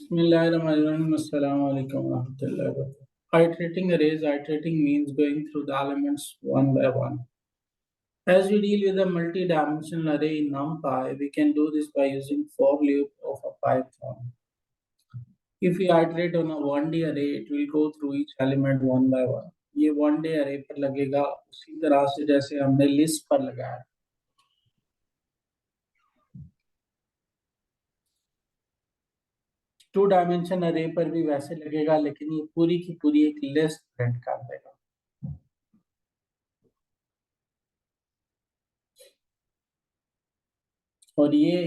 Bismillahirrahmanirrahim. Assalamu alaikum warahmatullahi wabarakatuh. Iterating arrays. Iterating means going through the elements one by one. As we deal with a multi-dimensional array in NumPy, we can do this by using for loop of a Python. If we iterate on a 1D array, it will go through each element one by one. ये 1D array पर लगेगा उसी तरह से जैसे हमने list पर लगाया. 2 डायमेंशन अरे पर भी वैसे लगेगा, लेकिन ये पूरी की पूरी एक लिस्ट प्रिंट कर देगा. और ये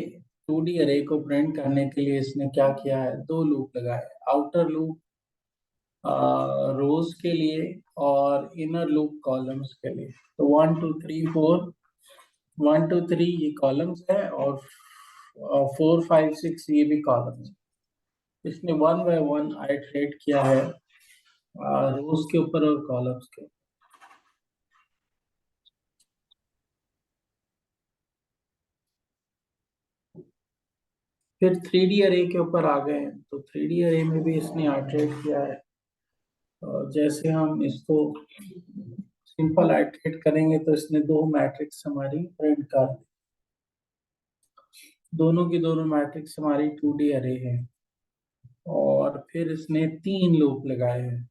2D अरे को प्रिंट करने के लिए इसने क्या किया है, 2 लूप लगाए. आउटर लूप रोज के लिए और इनर लूप कॉलम्स के लिए. तो 1 2 3 4 1 2 3 ये कॉलम्स है और 4 5 6 ये भी कॉलम्स. इसने वन बाय वन आइटरेट किया है रोज के ऊपर और कॉलम्स के ऊपर. फिर 3D अरे के ऊपर आ गए हैं. तो 3D अरे में भी इसने आइटरेट किया है. और जैसे हम इसको सिंपल आइटरेट करेंगे तो इसने 2 मैट्रिक्स हमारी प्रिंट कर दी. दोनों की दोनों मैट्रिक्स हमारी 2D अरे है. और फिर इसने 3 लूप लगाए हैं.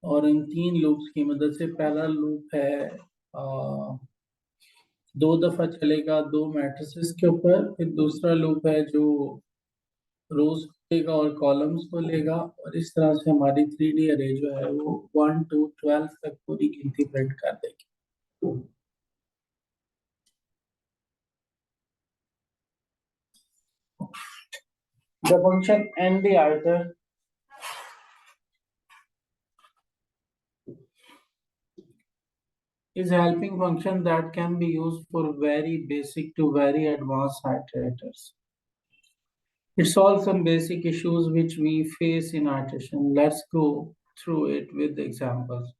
और इन 3 लूप्स की मदद से पहला लूप है 2 दफा चलेगा 2 मैट्रिसेस के ऊपर. फिर दूसरा लूप है जो रोज लेगा और कॉलम्स को लेगा. और इस तरह से हमारी 3D अरे जो है वो 1 to 12 तक पूरी गिनती प्रिंट कर देगी. The function NDiter is a helping function that can be used for very basic to very advanced iterators. It solves some basic issues which we face in iteration. Let's go through it with examples.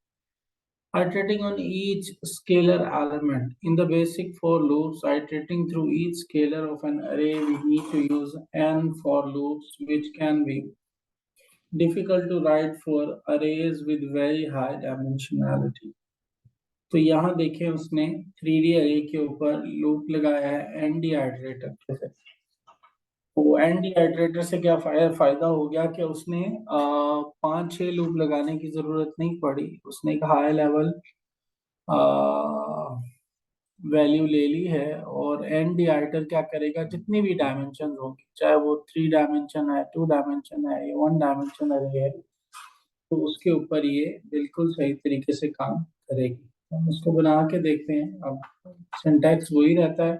Iterating on each scalar element. In the basic for loops, iterating through each scalar of an array, we need to use n for loops, which can be difficult to write for arrays with very high dimensionality. तो यहाँ देखें उसने 3D अरे के ऊपर loop लगाया है ND iterator के से. तो ND आइटरेटर से क्या फायदा हो गया कि उसने 5-6 लूप लगाने की जरूरत नहीं पड़ी. उसने एक हाई लेवल वैल्यू ले ली है. और ND आइटर क्या करेगा, जितनी भी डायमेंशन होंगी, चाहे वो 3 डायमेंशन है, 2 डायमेंशन है या 1 डायमेंशन अरे है, तो उसके ऊपर ये बिल्कुल सही तरीके से काम करेगी. हम उसको बना के देखते हैं. अब सिंटैक्स वही रहता है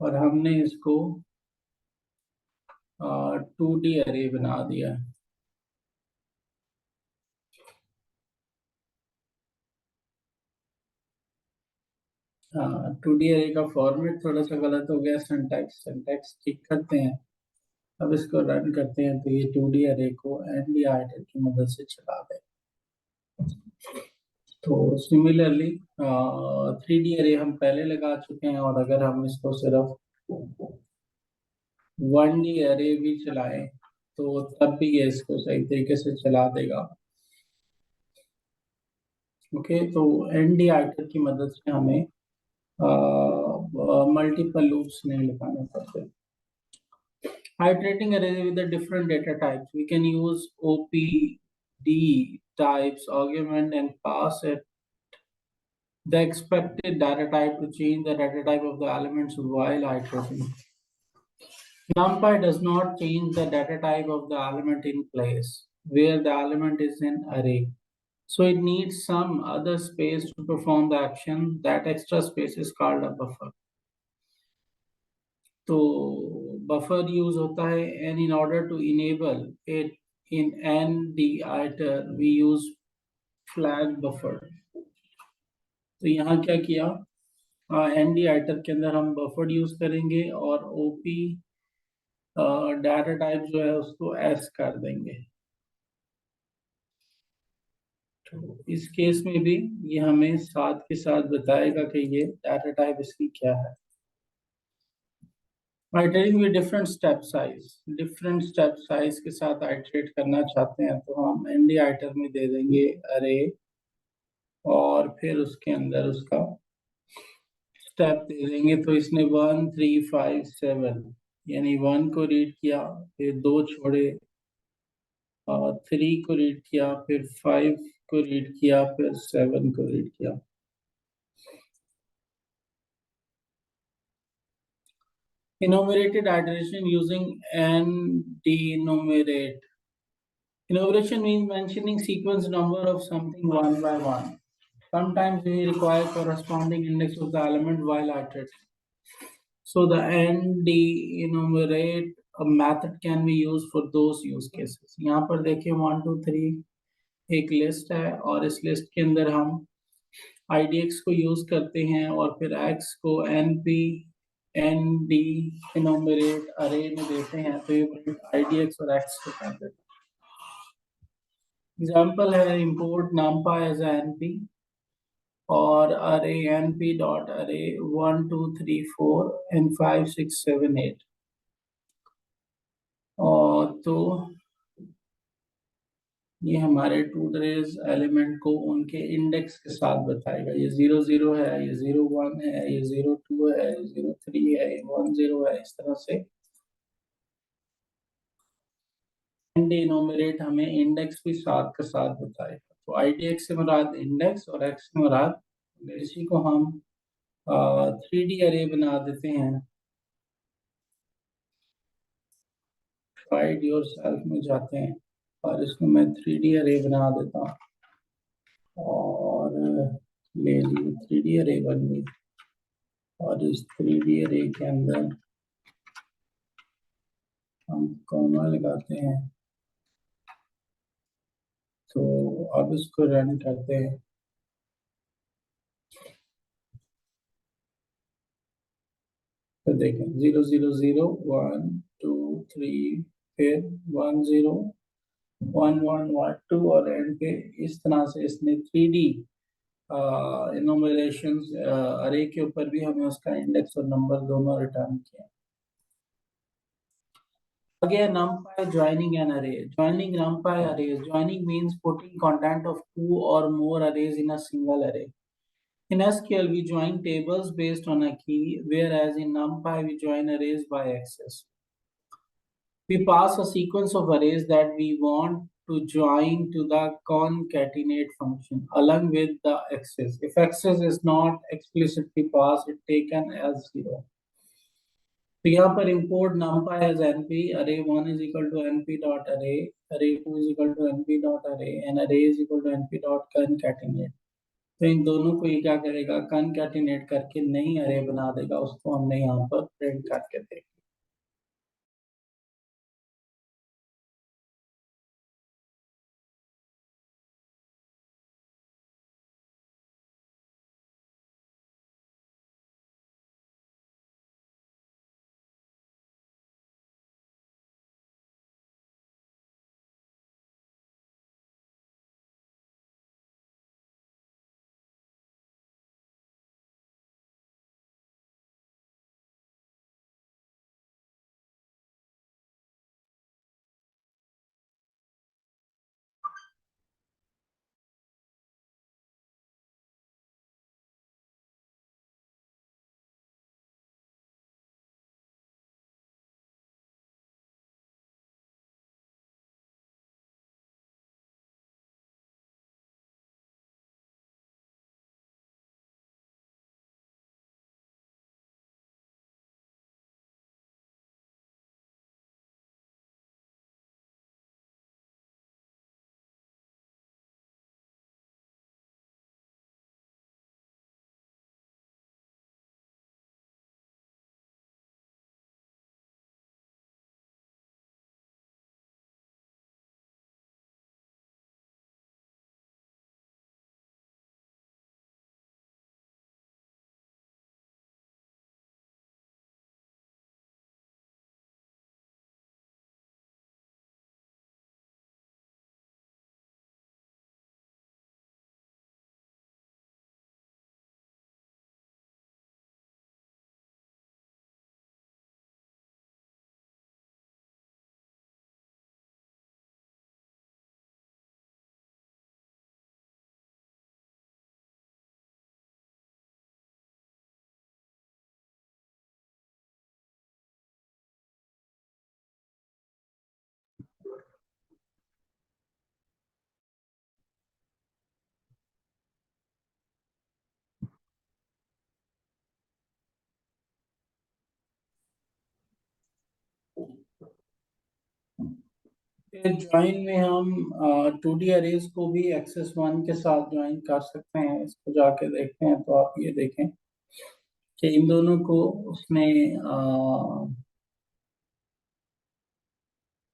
और हमने इसको 2D अरे बना दिया है. हाँ, 2D अरे का फॉर्मेट थोड़ा सा गलत हो गया. सिंटैक्स ठीक करते हैं. अब इसको रन करते हैं तो ये 2D अरे को ND आइटर की मदद से चला दें. तो सिमिलरली 3D अरे हम पहले लगा चुके हैं. और अगर हम इसको सिर्फ 1D अरे भी चलाएं तो तब भी ये इसको सही तरीके से चला देगा. ओके, तो ND आइटर की मदद से हमें मल्टीपल लूप्स नहीं लगाने पड़ते. Iterating array with the different data types, we can use OPD types, argument, and pass it the expected data type to change the data type of the elements while iterating. NumPy does not change the data type of the element in place where the element is in array. So it needs some other space to perform the action. That extra space is called a buffer. तो buffer use होता है. And in order to enable it in ND iter we use flag buffer. तो यहाँ क्या किया, ND आइटर के अंदर हम बफर यूज करेंगे और OP डाटा टाइप जो है उसको S कर देंगे. तो इस केस में भी ये हमें साथ के साथ बताएगा कि ये डाटा टाइप इसकी क्या है. Iterating with different step size के साथ आइटरेट करना चाहते हैं तो हम एनडी आइटर में दे देंगे अरे, और फिर उसके अंदर उसका स्टेप दे देंगे। तो इसने 1 3 5 7, यानी 1 को रीड किया, फिर 2 छोड़े, और 3 को रीड किया, फिर 5 को रीड किया, फिर 7 को रीड किया। Enumerated iteration using and denumerate. Enumeration means mentioning sequence number of something one by one. Sometimes we require corresponding index of the element while iterating. So the and enumerate a method can be used for those use cases. यहाँ पर देखिए 1 2 3 एक list है, और इस list के अंदर हम IDX को यूज करते हैं, और फिर X को NP ND enumerate अरे में देते हैं, तो ये IDX और X को कर देते हैं। एग्जाम्पल है import numpy as a NP और array np dot array 1 2 3 4 and 5 6 7 8। और तो ये हमारे टू ट्रेस एलिमेंट को उनके इंडेक्स के साथ बताएगा। ये 0 0 है, ये 0 1 है, ये 0 2 है, ये 0 3 है, ये 1 0 है, इस तरह से डिनोमिनेट हमें इंडेक्स भी साथ के साथ बताएगा। तो IDX से मुराद इंडेक्स और X से मुराद, इसी को हम 3D अरे बना देते हैं। फाइंड योर सेल्फ में जाते हैं और इसको मैं 3D अरे बना देता हूँ, और ले ली 3D अरे बन गई। और इस 3D अरे के अंदर हम कॉमा लगाते हैं। तो अब इसको रन करते हैं, तो देखें 0 0 0 1 2 3, फिर 1 0 1 1 1 2, और एंड पे इस तरह से इसने 3D इनोमिनेशन अरे के ऊपर भी हमें उसका इंडेक्स और नंबर दोनों रिटर्न किया। Again, NumPy joining an array. Joining NumPy arrays. Joining means putting content of two or more arrays in a single array. In SQL, we join tables based on a key, whereas in NumPy, we join arrays by access. We pass a sequence of arrays that we want to join to the concatenate function along with the access. If access is not explicitly passed, it's taken as 0. तो यहाँ पर import numpy as np, array1 is equal to np dot array, array2 is equal to np dot array, and array is equal to np dot concatenate। तो इन दोनों को ये क्या करेगा, concatenate करके नई array बना देगा, उसको हमने यहाँ पर प्रिंट करके देखा। ज्वाइन में हम 2D अरेज को भी एक्सेस वन के साथ ज्वाइन कर सकते हैं। इसको जाके देखते हैं तो आप ये देखें कि इन दोनों को उसने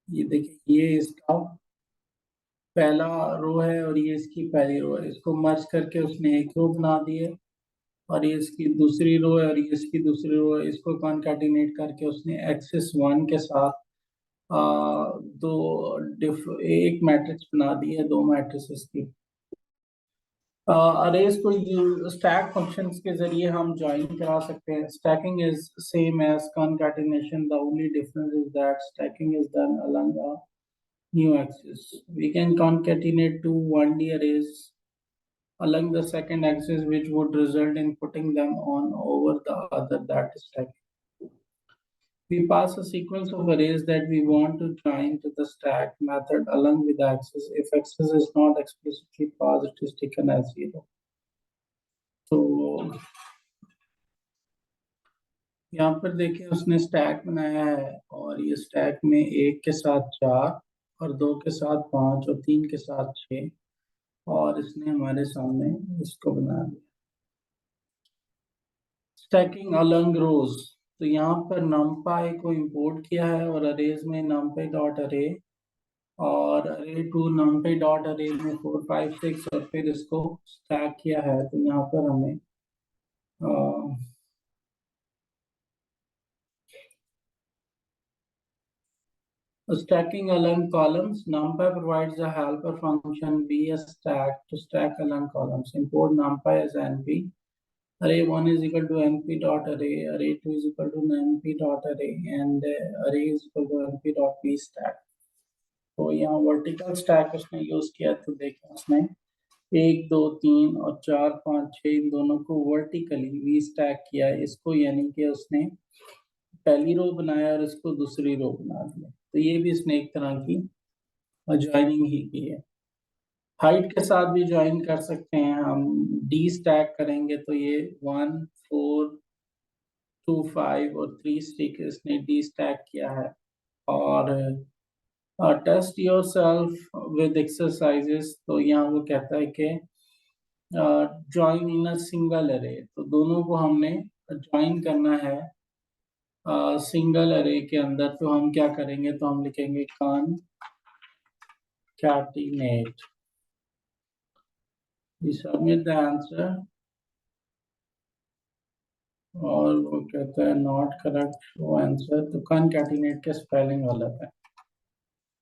ये देखिए, ये इसका पहला रो है और ये इसकी पहली रो है। इसको मर्ज करके उसने एक रो बना दी है, और ये इसकी दूसरी रो है और ये इसकी दूसरी रो है। इसको कॉन्कैटिनेट करके उसने एक्सेस वन के साथ आ, एक मैट्रिक्स बना दी है, दो मैट्रिसेस की। अरेज को स्टैक फंक्शंस के जरिए हम ज्वाइन करा सकते हैं। Stacking is same as concatenation, the only difference is that stacking is done along a new axis. We can concatenate two 1D arrays along the second axis, which would result in putting them on over the other, that is stacking. We pass a sequence of arrays that we want to join to the stack method along with the axis. If axis is not explicitly passed, it is taken as zero. तो यहाँ पर देखिए उसने stack बनाया है, और ये stack में एक के साथ चार और दो के साथ पांच और तीन के साथ छः, और इसने हमारे सामने इसको बना दिया स्टैकिंग अलोंग रोज। तो यहाँ पर numpy को इंपोर्ट किया है और अरेज में numpy डॉट अरे, और अरे टू numpy डॉट अरे में 4 5 6, और फिर इसको स्टैक किया है। तो यहाँ पर हमें stacking along columns, numpy provides a helper function bstack to stack along columns. Import numpy as np. Array 1 is equal to np dot array, array 2 is equal to np dot array, and array is equal to np dot bstack. तो यहाँ vertical stack उसने use किया, तो देखा उसने एक दो तीन और चार पाँच छः इन दोनों को वर्टिकली वी स्टैक किया है इसको, यानी कि उसने पहली रो बनाया और इसको दूसरी रो बना दिया। तो ये भी इसने एक तरह की ज्वाइनिंग ही की है। हाइट के साथ भी ज्वाइन कर सकते हैं हम। डी स्टैक करेंगे तो ये 1 4 2 5 और 3 स्टिक इसने डी स्टैक किया है। और test yourself with exercises, तो यहाँ वो कहता है कि ज्वाइन इन अ सिंगल अरे। तो दोनों को हमने ज्वाइन करना है सिंगल अरे के अंदर। तो हम क्या करेंगे, तो हम लिखेंगे concatenate, we submit the answer, और वो कहता है नॉट करेक्ट वो आंसर। तो concatenate के स्पेलिंग गलत है,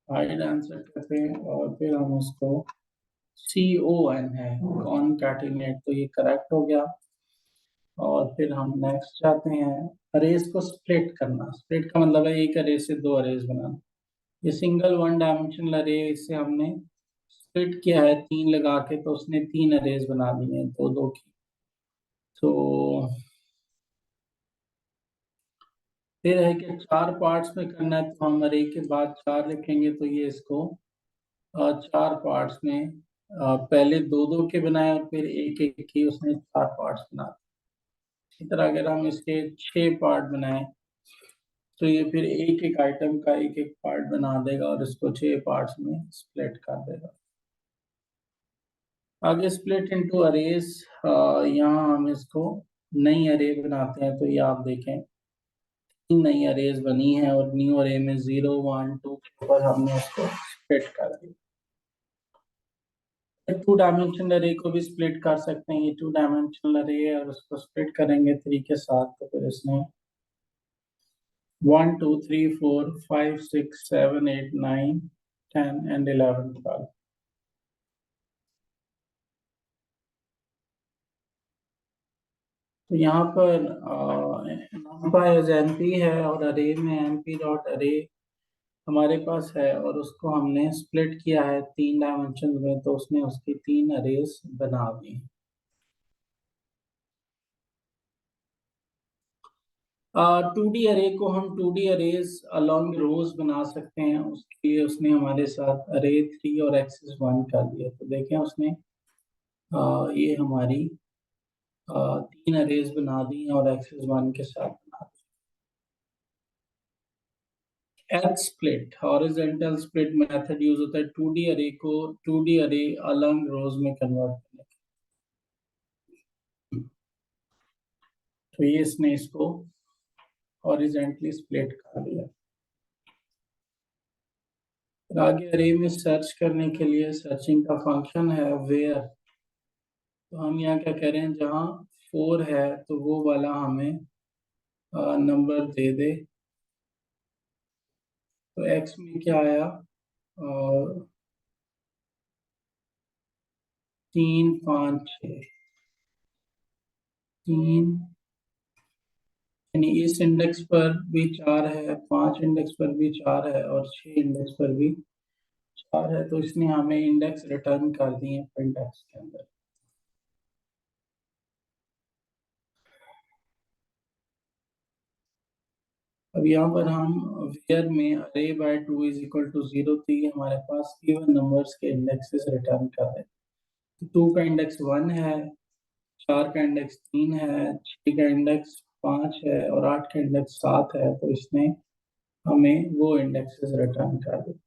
हाइड आंसर कहते हैं, और फिर हम उसको CON है concatenate, तो ये करेक्ट हो गया। और फिर हम नेक्स्ट जाते हैं, अरेज को स्प्लिट करना। स्प्लिट का मतलब है एक अरे से दो अरेज बनाना। ये सिंगल वन डायमेंशनल अरे, इससे हमने स्प्लिट किया है तीन लगा के, तो उसने तीन अरेज बना दिए हैं दो दो की। तो फिर है कि चार पार्ट्स में करना है, तो हम अरे के बाद चार लिखेंगे, तो ये इसको चार पार्ट्स में पहले दो दो के बनाए और फिर एक एक की उसने चार पार्ट्स बना दिए। इसी तरह अगर हम इसके छह पार्ट बनाए, तो ये फिर एक एक आइटम का एक एक पार्ट बना देगा और इसको छह पार्ट्स में स्प्लिट कर देगा। आगे स्प्लिट इनटू अरेज, यहाँ हम इसको नई अरे बनाते हैं। तो ये आप देखें तीन नई अरेज बनी है, और न्यू अरे में 0 1 2 के ऊपर हमने इसको स्प्लिट कर दिया। टू डायमेंशनल अरे को भी स्प्लिट कर सकते हैं। ये टू डायमेंशनल अरे है और उसको स्प्लिट करेंगे थ्री के साथ, तो फिर इसमें 1 2 3 4 5 6 7 8 9 10 and 11 12। तो यहाँ पर numpy as np है, और अरे में np डॉट अरे हमारे पास है, और उसको हमने स्प्लिट किया है तीन डायमेंशन में, तो उसने उसकी तीन अरेज बना दी। 2D अरे को हम 2D अरेज अलॉन्ग रोज बना सकते हैं। उसके लिए उसने हमारे साथ अरे 3 और एक्सिस 1 कर दिया। तो देखें उसने ये हमारी तीन अरेज बना दी और एक्सिस 1 के साथ बना दी। H split horizontal split method use होता है 2D अरे को 2D अरे अलग रोज में कन्वर्ट करने के लिए। तो ये इसने इसको हॉरिजॉन्टली स्प्लिट कर दिया। फिर आगे अरे में सर्च करने के लिए सर्चिंग का फंक्शन है वेयर। तो हम यहाँ क्या कह रहे हैं, जहाँ 4 है तो वो वाला हमें नंबर दे दे। तो एक्स में क्या आया, 3 5 6, 3 यानी इस इंडेक्स पर भी 4 है, 5 इंडेक्स पर भी 4 है और 6 इंडेक्स पर भी 4 है। तो इसने हमें इंडेक्स रिटर्न कर दिए इंडेक्स के अंदर। अब यहाँ पर हम वेयर में अरे बाय 2 इज इक्वल टू 0 थी, हमारे पास इवन नंबर्स के इंडेक्सेस रिटर्न कर रहे हैं। 2 का इंडेक्स 1 है, 4 का इंडेक्स 3 है, 6 का इंडेक्स 5 है और 8 का इंडेक्स 7 है। तो इसने हमें वो इंडेक्सेस रिटर्न कर दिए।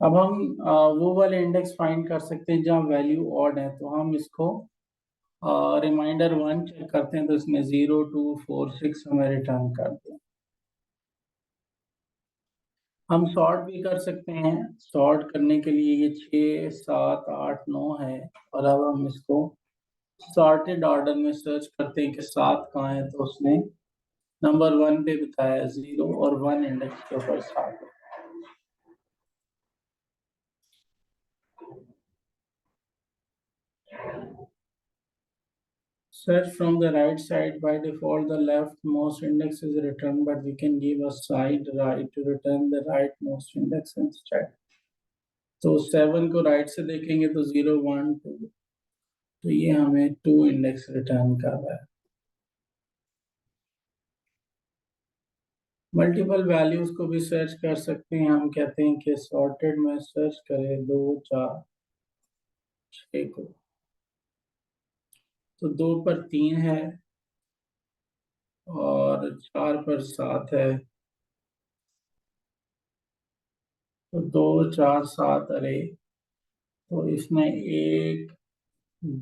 अब हम वो वाले इंडेक्स फाइंड कर सकते हैं जहाँ वैल्यू ऑड है। तो हम इसको रिमाइंडर 1 चेक करते हैं, तो इसमें 0 2 4 6 हमें रिटर्न कर दिया। हम सॉर्ट भी कर सकते हैं। सॉर्ट करने के लिए ये 6 7 8 9 है और अब हम इसको सॉर्टेड ऑर्डर में सर्च करते हैं कि 7 कहाँ है। तो उसने नंबर 1 पे बताया 0 और 1 इंडेक्स के ऊपर 7 है। Search from the right side. By default, the leftmost index is returned, but we can give a side right to return the rightmost index instead. तो 7 को राइट से देखेंगे तो 0 1 2, तो ये हमें 2 इंडेक्स रिटर्न कर रहा है। मल्टीपल वैल्यूज को भी सर्च कर सकते हैं। हम कहते हैं कि सॉर्टेड में सर्च करें 2 4 6 को, तो 2 पर 3 है और 4 पर 7 है। तो 2 4 7 अरे, तो इसमें 1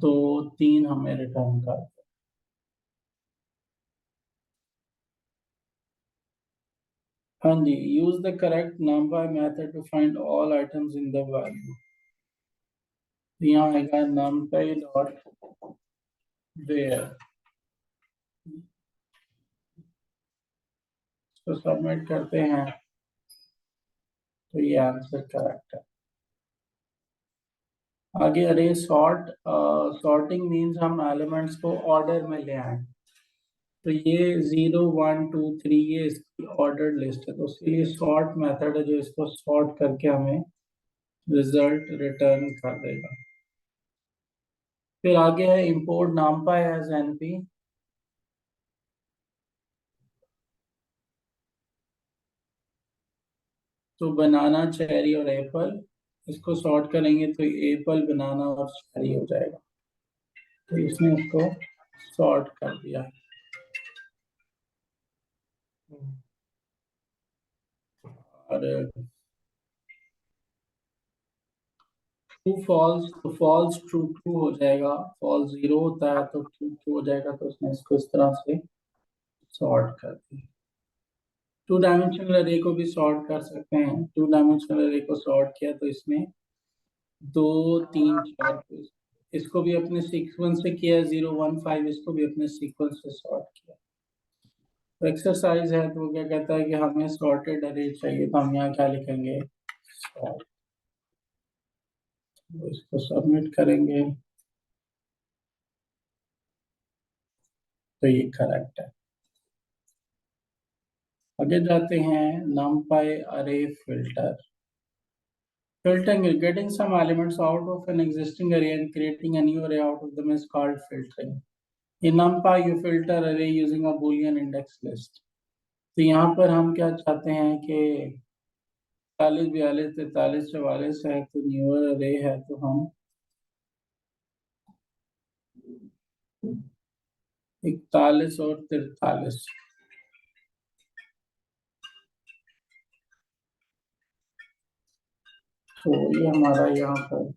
2 3 हमें रिटर्न कर दिया। हाँ जी, use the correct numpy method to find all items in the value. यहाँ आएगा numpy डॉट वेयर, तो सबमिट करते हैं तो ये आंसर करेक्ट है। आगे अरे सॉर्ट, सॉर्टिंग मीन्स हम एलिमेंट्स को ऑर्डर में ले आए। तो ये 0 1 2 3 ये इसकी ऑर्डर लिस्ट है, तो उसके लिए सॉर्ट मेथड है जो इसको सॉर्ट करके हमें रिजल्ट रिटर्न कर देगा। फिर आगे है इंपोर्ट numpy एज np। तो बनाना चेरी और एप्पल, इसको सॉर्ट करेंगे तो एप्पल बनाना और चेरी हो जाएगा। तो इसने इसको सॉर्ट कर दिया। और ट्रू फॉल्स, तो फॉल्स ट्रू ट्रू हो जाएगा, फॉल्स 0 होता है तो ट्रू ट्रू हो जाएगा। तो उसने इसको इस तरह से सॉर्ट कर दिया। 2 डायमेंशनल अरे को भी सॉर्ट कर सकते हैं। 2 डायमेंशनल अरे को सॉर्ट किया तो इसमें 2 3 4, इसको भी अपने सीक्वेंस से किया, 0 1 5 इसको भी अपने सीक्वेंस से सॉर्ट किया। तो एक्सरसाइज है, तो वो क्या कहता है कि हमें सॉर्टेड अरे चाहिए, तो हम यहाँ क्या लिखेंगे sort। तो इसको सबमिट करेंगे तो ये करेक्ट है। आगे जाते हैं numpy array filter। Filtering, getting some elements out of an existing array and creating a new array out of them is called filtering. In NumPy, you filter array using a Boolean index list. तो यहाँ पर हम क्या चाहते हैं कि 40 42 43 44 है तो न्यूअर अरे है, तो हम 41 और 43 तो ये हमारा यहाँ पर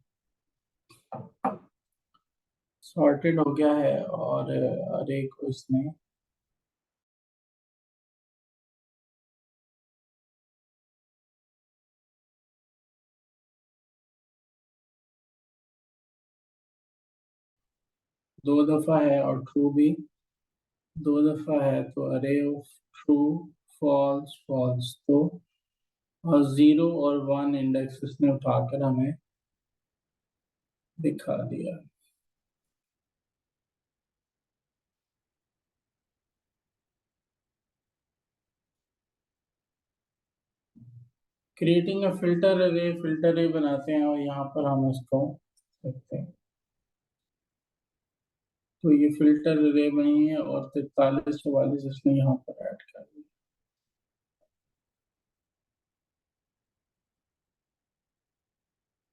सॉर्टेड हो गया है और अरे को इसने दो दफा है और ट्रू भी दो दफा है, तो अरे ऑफ ट्रू फॉल्स फॉल्स, तो और 0 और 1 इंडेक्स इसने उठाकर हमें दिखा दिया। क्रिएटिंग अ फिल्टर अरे बनाते हैं और यहाँ पर हम इसको देखते हैं। तो ये फिल्टर अरे बनी है और 43 44 इसने यहाँ पर ऐड कर दिया।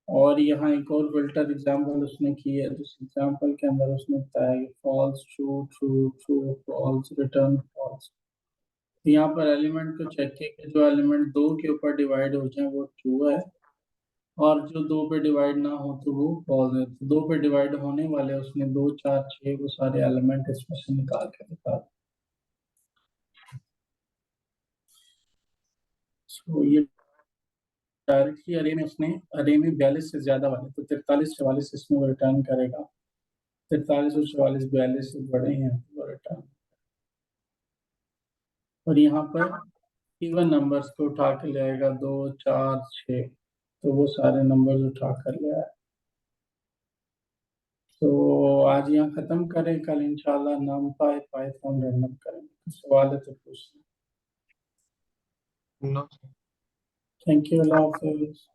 और यहाँ एक और फिल्टर एग्जांपल उसने की है, जिस एग्जांपल के अंदर उसने बताया कि false true true true false return false. यहाँ पर एलिमेंट को चेक किया कि जो एलिमेंट 2 के ऊपर डिवाइड हो जाए वो ट्रू है, और जो 2 पे डिवाइड ना हो तो वो फॉल्स है। तो 2 पे डिवाइड होने वाले उसने 2 4 6 वो सारे एलिमेंट इसमें से निकाल के दिखा। तो ये डायरेक्टली अरे में उसने अरे में 42 से ज्यादा वाले, तो 43 44 इसमें वो रिटर्न करेगा। 43 और 44 42 से बड़े हैं तो वो रिटर्न। और यहाँ पर इवन नंबर्स को उठा के ले आएगा, 2 4 6, तो वो सारे नंबर्स उठा कर ले आए। तो आज यहाँ खत्म करें, कल इंशाल्लाह नाम पाए पाइथन रन अप करेंगे। सवाल है तो पूछ। नो थैंक यू, अल्लाह हाफिज।